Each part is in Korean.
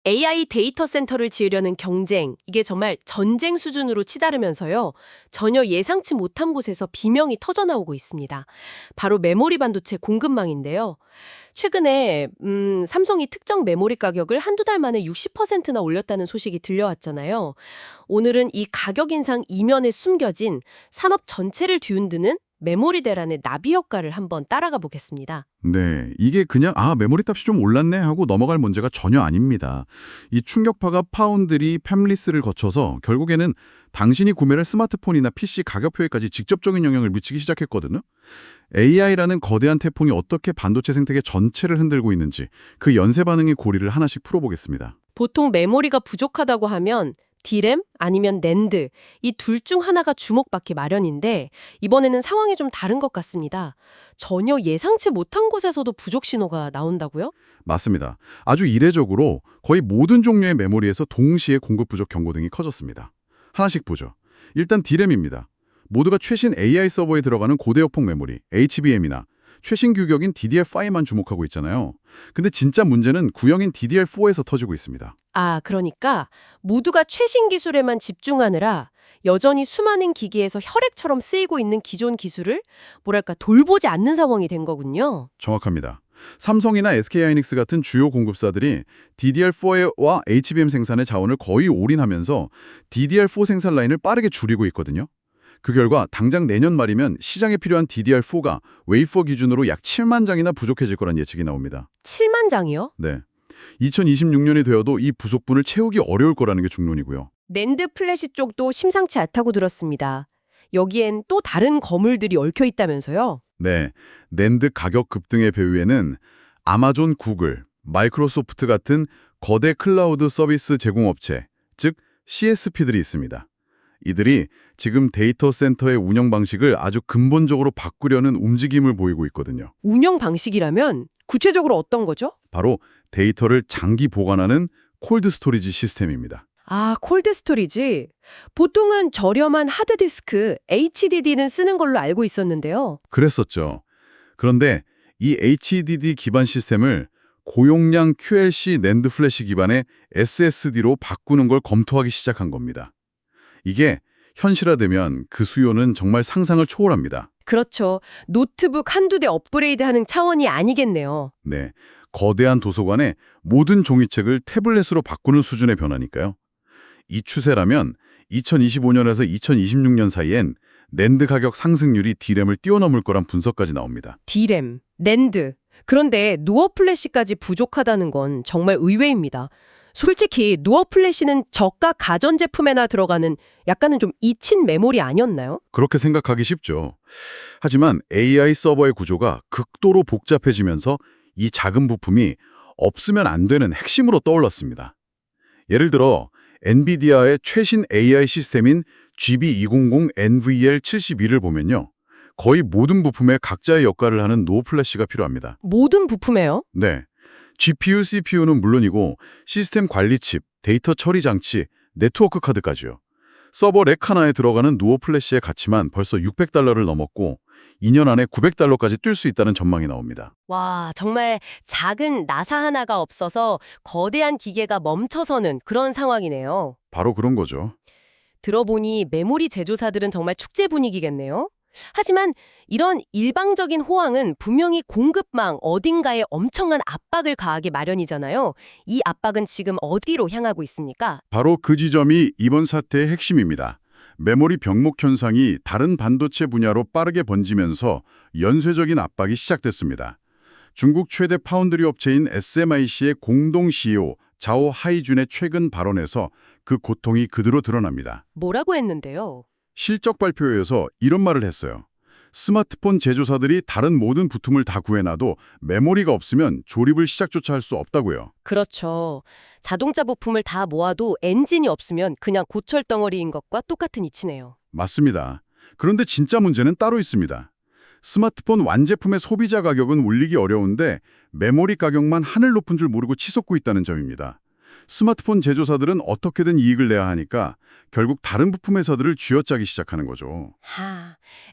AI 데이터 센터를 지으려는 경쟁, 이게 정말 전쟁 수준으로 치달으면서요. 전혀 예상치 못한 곳에서 비명이 터져나오고 있습니다. 바로 메모리 반도체 공급망인데요. 최근에 삼성이 특정 메모리 가격을 한두 달 만에 60%나 올렸다는 소식이 들려왔잖아요. 오늘은 이 가격 인상 이면에 숨겨진 산업 전체를 뒤흔드는 메모리 대란의 나비 효과를 한번 따라가 보겠습니다. 네, 이게 그냥 메모리 값이 좀 올랐네 하고 넘어갈 문제가 전혀 아닙니다. 이 충격파가 파운드리, 팹리스를 거쳐서 결국에는 당신이 구매할 스마트폰이나 PC 가격표에까지 직접적인 영향을 미치기 시작했거든요. AI라는 거대한 태풍이 어떻게 반도체 생태계 전체를 흔들고 있는지 그 연쇄 반응의 고리를 하나씩 풀어보겠습니다. 보통 메모리가 부족하다고 하면 D램 아니면 낸드 이 둘 중 하나가 주목받기 마련인데 이번에는 상황이 좀 다른 것 같습니다. 전혀 예상치 못한 곳에서도 부족 신호가 나온다고요? 맞습니다. 아주 이례적으로 거의 모든 종류의 메모리에서 동시에 공급 부족 경고등이 커졌습니다. 하나씩 보죠. 일단 D램입니다. 모두가 최신 AI 서버에 들어가는 고대역폭 메모리, HBM이나 최신 규격인 DDR5만 주목하고 있잖아요. 근데 진짜 문제는 구형인 DDR4에서 터지고 있습니다. 그러니까 모두가 최신 기술에만 집중하느라 여전히 수많은 기기에서 혈액처럼 쓰이고 있는 기존 기술을 뭐랄까 돌보지 않는 상황이 된 거군요. 정확합니다. 삼성이나 SK하이닉스 같은 주요 공급사들이 DDR4와 HBM 생산의 자원을 거의 올인하면서 DDR4 생산 라인을 빠르게 줄이고 있거든요. 그 결과 당장 내년 말이면 시장에 필요한 DDR4가 웨이퍼 기준으로 약 7만 장이나 부족해질 거란 예측이 나옵니다. 7만 장이요? 네. 2026년이 되어도 이 부속분을 채우기 어려울 거라는 게 중론이고요. 낸드 플래시 쪽도 심상치 않다고 들었습니다. 여기엔 또 다른 거물들이 얽혀 있다면서요? 네. 낸드 가격 급등의 배후에는 아마존, 구글, 마이크로소프트 같은 거대 클라우드 서비스 제공업체, 즉 CSP들이 있습니다. 이들이 지금 데이터 센터의 운영 방식을 아주 근본적으로 바꾸려는 움직임을 보이고 있거든요. 운영 방식이라면 구체적으로 어떤 거죠? 바로 데이터를 장기 보관하는 콜드 스토리지 시스템입니다. 콜드 스토리지. 보통은 저렴한 하드디스크, HDD는 쓰는 걸로 알고 있었는데요. 그랬었죠. 그런데 이 HDD 기반 시스템을 고용량 QLC 낸드 플래시 기반의 SSD로 바꾸는 걸 검토하기 시작한 겁니다. 이게 현실화되면 그 수요는 정말 상상을 초월합니다. 그렇죠. 노트북 한두 대 업그레이드하는 차원이 아니겠네요. 네, 거대한 도서관에 모든 종이책을 태블릿으로 바꾸는 수준의 변화니까요. 이 추세라면 2025년에서 2026년 사이엔 낸드 가격 상승률이 D램을 뛰어넘을 거란 분석까지 나옵니다. D램, 낸드. 그런데 누어 플래시까지 부족하다는 건 정말 의외입니다. 솔직히 누어 플래시는 저가 가전제품에나 들어가는 약간은 좀 잊힌 메모리 아니었나요? 그렇게 생각하기 쉽죠. 하지만 AI 서버의 구조가 극도로 복잡해지면서 이 작은 부품이 없으면 안 되는 핵심으로 떠올랐습니다. 예를 들어 엔비디아의 최신 AI 시스템인 GB200 NVL72를 보면요. 거의 모든 부품에 각자의 역할을 하는 노어 플래시가 필요합니다. 모든 부품에요? 네. GPU, CPU는 물론이고 시스템 관리 칩, 데이터 처리 장치, 네트워크 카드까지요. 서버 렉 하나에 들어가는 누어 플래시의 가치만 벌써 $600를 넘었고 2년 안에 $900까지 뛸 수 있다는 전망이 나옵니다. 와, 정말 작은 나사 하나가 없어서 거대한 기계가 멈춰서는 그런 상황이네요. 바로 그런 거죠. 들어보니 메모리 제조사들은 정말 축제 분위기겠네요. 하지만 이런 일방적인 호황은 분명히 공급망 어딘가에 엄청난 압박을 가하기 마련이잖아요. 이 압박은 지금 어디로 향하고 있습니까? 바로 그 지점이 이번 사태의 핵심입니다. 메모리 병목 현상이 다른 반도체 분야로 빠르게 번지면서 연쇄적인 압박이 시작됐습니다. 중국 최대 파운드리 업체인 SMIC의 공동 CEO 자오 하이준의 최근 발언에서 그 고통이 그대로 드러납니다. 뭐라고 했는데요? 실적 발표회에서 이런 말을 했어요. 스마트폰 제조사들이 다른 모든 부품을 다 구해놔도 메모리가 없으면 조립을 시작조차 할 수 없다고요. 그렇죠. 자동차 부품을 다 모아도 엔진이 없으면 그냥 고철덩어리인 것과 똑같은 이치네요. 맞습니다. 그런데 진짜 문제는 따로 있습니다. 스마트폰 완제품의 소비자 가격은 올리기 어려운데 메모리 가격만 하늘 높은 줄 모르고 치솟고 있다는 점입니다. 스마트폰 제조사들은 어떻게든 이익을 내야 하니까 결국 다른 부품 회사들을 쥐어짜기 시작하는 거죠.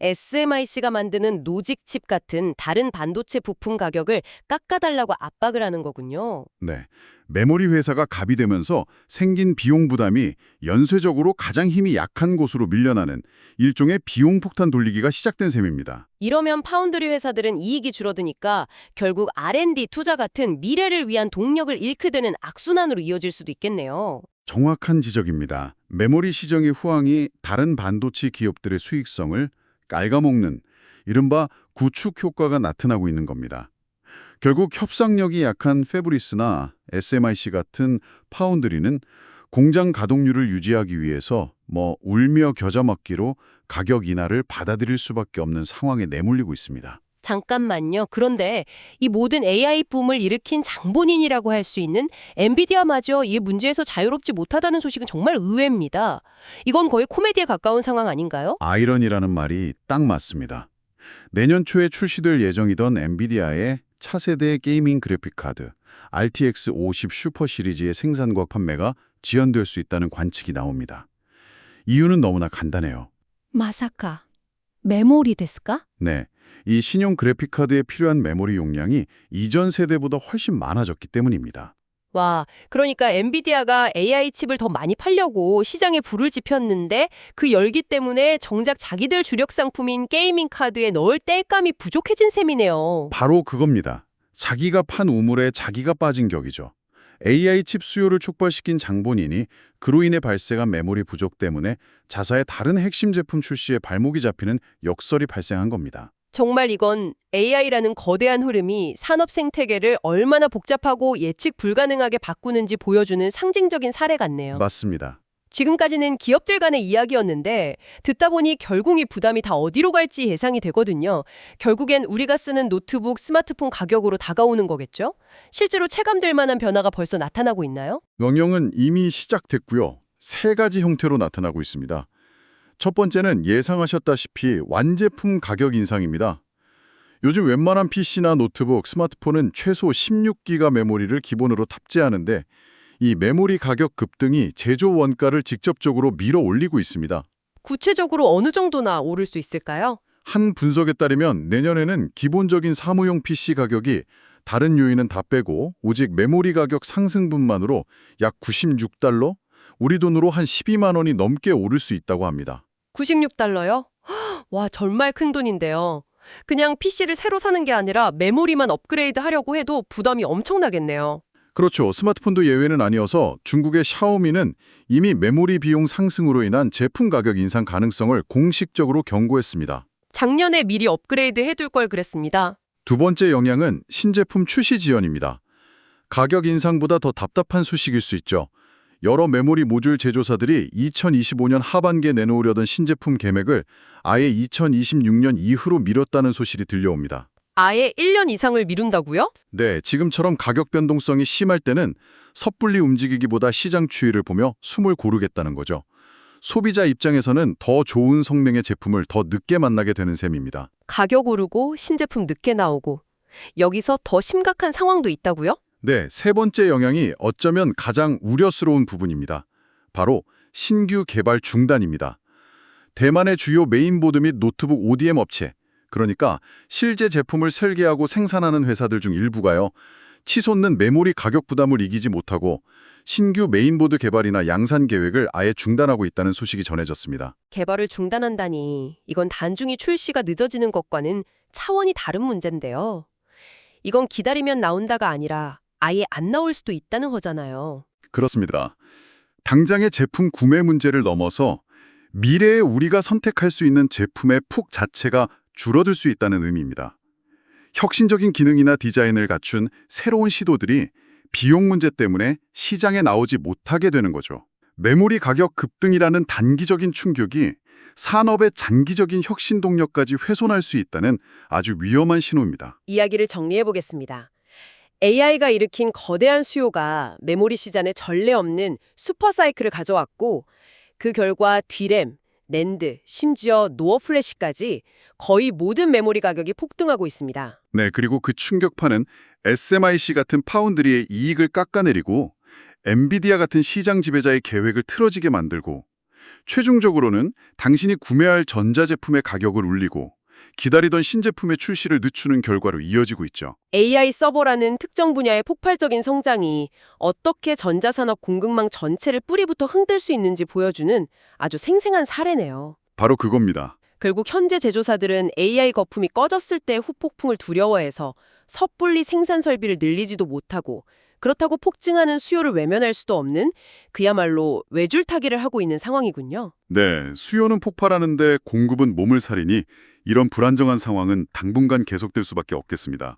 SMIC가 만드는 노직 칩 같은 다른 반도체 부품 가격을 깎아달라고 압박을 하는 거군요. 네, 메모리 회사가 갑이 되면서 생긴 비용 부담이 연쇄적으로 가장 힘이 약한 곳으로 밀려나는 일종의 비용 폭탄 돌리기가 시작된 셈입니다. 이러면 파운드리 회사들은 이익이 줄어드니까 결국 R&D 투자 같은 미래를 위한 동력을 잃게 되는 악순환으로 이어질 수도 있겠네요. 정확한 지적입니다. 메모리 시장의 후황이 다른 반도체 기업들의 수익성을 갉아먹는 이른바 구축 효과가 나타나고 있는 겁니다. 결국 협상력이 약한 패브리스나 SMIC 같은 파운드리는 공장 가동률을 유지하기 위해서 울며 겨자 먹기로 가격 인하를 받아들일 수밖에 없는 상황에 내몰리고 있습니다. 잠깐만요. 그런데 이 모든 AI 붐을 일으킨 장본인이라고 할 수 있는 엔비디아마저 이 문제에서 자유롭지 못하다는 소식은 정말 의외입니다. 이건 거의 코미디에 가까운 상황 아닌가요? 아이러니라는 말이 딱 맞습니다. 내년 초에 출시될 예정이던 엔비디아의 차세대 게이밍 그래픽카드 RTX 50 슈퍼 시리즈의 생산과 판매가 지연될 수 있다는 관측이 나옵니다. 이유는 너무나 간단해요. 마사카 메모리 데스까? 네, 이 신형 그래픽카드에 필요한 메모리 용량이 이전 세대보다 훨씬 많아졌기 때문입니다. 와, 그러니까 엔비디아가 AI 칩을 더 많이 팔려고 시장에 불을 지폈는데 그 열기 때문에 정작 자기들 주력 상품인 게이밍 카드에 넣을 땔감이 부족해진 셈이네요. 바로 그겁니다. 자기가 판 우물에 자기가 빠진 격이죠. AI 칩 수요를 촉발시킨 장본인이 그로 인해 발생한 메모리 부족 때문에 자사의 다른 핵심 제품 출시에 발목이 잡히는 역설이 발생한 겁니다. 정말 이건 AI라는 거대한 흐름이 산업 생태계를 얼마나 복잡하고 예측 불가능하게 바꾸는지 보여주는 상징적인 사례 같네요. 맞습니다. 지금까지는 기업들 간의 이야기였는데 듣다 보니 결국 이 부담이 다 어디로 갈지 예상이 되거든요. 결국엔 우리가 쓰는 노트북, 스마트폰 가격으로 다가오는 거겠죠? 실제로 체감될 만한 변화가 벌써 나타나고 있나요? 영향은 이미 시작됐고요. 세 가지 형태로 나타나고 있습니다. 첫 번째는 예상하셨다시피 완제품 가격 인상입니다. 요즘 웬만한 PC나 노트북, 스마트폰은 최소 16기가 메모리를 기본으로 탑재하는데 이 메모리 가격 급등이 제조 원가를 직접적으로 밀어 올리고 있습니다. 구체적으로 어느 정도나 오를 수 있을까요? 한 분석에 따르면 내년에는 기본적인 사무용 PC 가격이 다른 요인은 다 빼고 오직 메모리 가격 상승분만으로 약 $96, 우리 돈으로 한 12만 원이 넘게 오를 수 있다고 합니다. $96요? 와, 정말 큰 돈인데요. 그냥 PC를 새로 사는 게 아니라 메모리만 업그레이드 하려고 해도 부담이 엄청나겠네요. 그렇죠. 스마트폰도 예외는 아니어서 중국의 샤오미는 이미 메모리 비용 상승으로 인한 제품 가격 인상 가능성을 공식적으로 경고했습니다. 작년에 미리 업그레이드 해둘 걸 그랬습니다. 두 번째 영향은 신제품 출시 지연입니다. 가격 인상보다 더 답답한 소식일 수 있죠. 여러 메모리 모듈 제조사들이 2025년 하반기에 내놓으려던 신제품 계획을 아예 2026년 이후로 미뤘다는 소식이 들려옵니다. 아예 1년 이상을 미룬다고요? 네, 지금처럼 가격 변동성이 심할 때는 섣불리 움직이기보다 시장 추이를 보며 숨을 고르겠다는 거죠. 소비자 입장에서는 더 좋은 성능의 제품을 더 늦게 만나게 되는 셈입니다. 가격 오르고 신제품 늦게 나오고 여기서 더 심각한 상황도 있다고요? 네, 세 번째 영향이 어쩌면 가장 우려스러운 부분입니다. 바로 신규 개발 중단입니다. 대만의 주요 메인보드 및 노트북 ODM 업체, 그러니까 실제 제품을 설계하고 생산하는 회사들 중 일부가요. 치솟는 메모리 가격 부담을 이기지 못하고 신규 메인보드 개발이나 양산 계획을 아예 중단하고 있다는 소식이 전해졌습니다. 개발을 중단한다니 이건 단중이 출시가 늦어지는 것과는 차원이 다른 문제인데요. 이건 기다리면 나온다가 아니라 아예 안 나올 수도 있다는 거잖아요. 그렇습니다. 당장의 제품 구매 문제를 넘어서 미래에 우리가 선택할 수 있는 제품의 폭 자체가 줄어들 수 있다는 의미입니다. 혁신적인 기능이나 디자인을 갖춘 새로운 시도들이 비용 문제 때문에 시장에 나오지 못하게 되는 거죠. 메모리 가격 급등이라는 단기적인 충격이 산업의 장기적인 혁신 동력까지 훼손할 수 있다는 아주 위험한 신호입니다. 이야기를 정리해 보겠습니다. AI가 일으킨 거대한 수요가 메모리 시장에 전례 없는 슈퍼사이클을 가져왔고 그 결과 D램, 낸드, 심지어 노어 플래시까지 거의 모든 메모리 가격이 폭등하고 있습니다. 네, 그리고 그 충격파는 SMIC 같은 파운드리의 이익을 깎아내리고 엔비디아 같은 시장 지배자의 계획을 틀어지게 만들고 최종적으로는 당신이 구매할 전자제품의 가격을 울리고 기다리던 신제품의 출시를 늦추는 결과로 이어지고 있죠. AI 서버라는 특정 분야의 폭발적인 성장이 어떻게 전자산업 공급망 전체를 뿌리부터 흔들 수 있는지 보여주는 아주 생생한 사례네요. 바로 그겁니다. 결국 현재 제조사들은 AI 거품이 꺼졌을 때 후폭풍을 두려워해서 섣불리 생산 설비를 늘리지도 못하고 그렇다고 폭증하는 수요를 외면할 수도 없는 그야말로 외줄타기를 하고 있는 상황이군요. 네, 수요는 폭발하는데 공급은 몸을 사리니 이런 불안정한 상황은 당분간 계속될 수밖에 없겠습니다.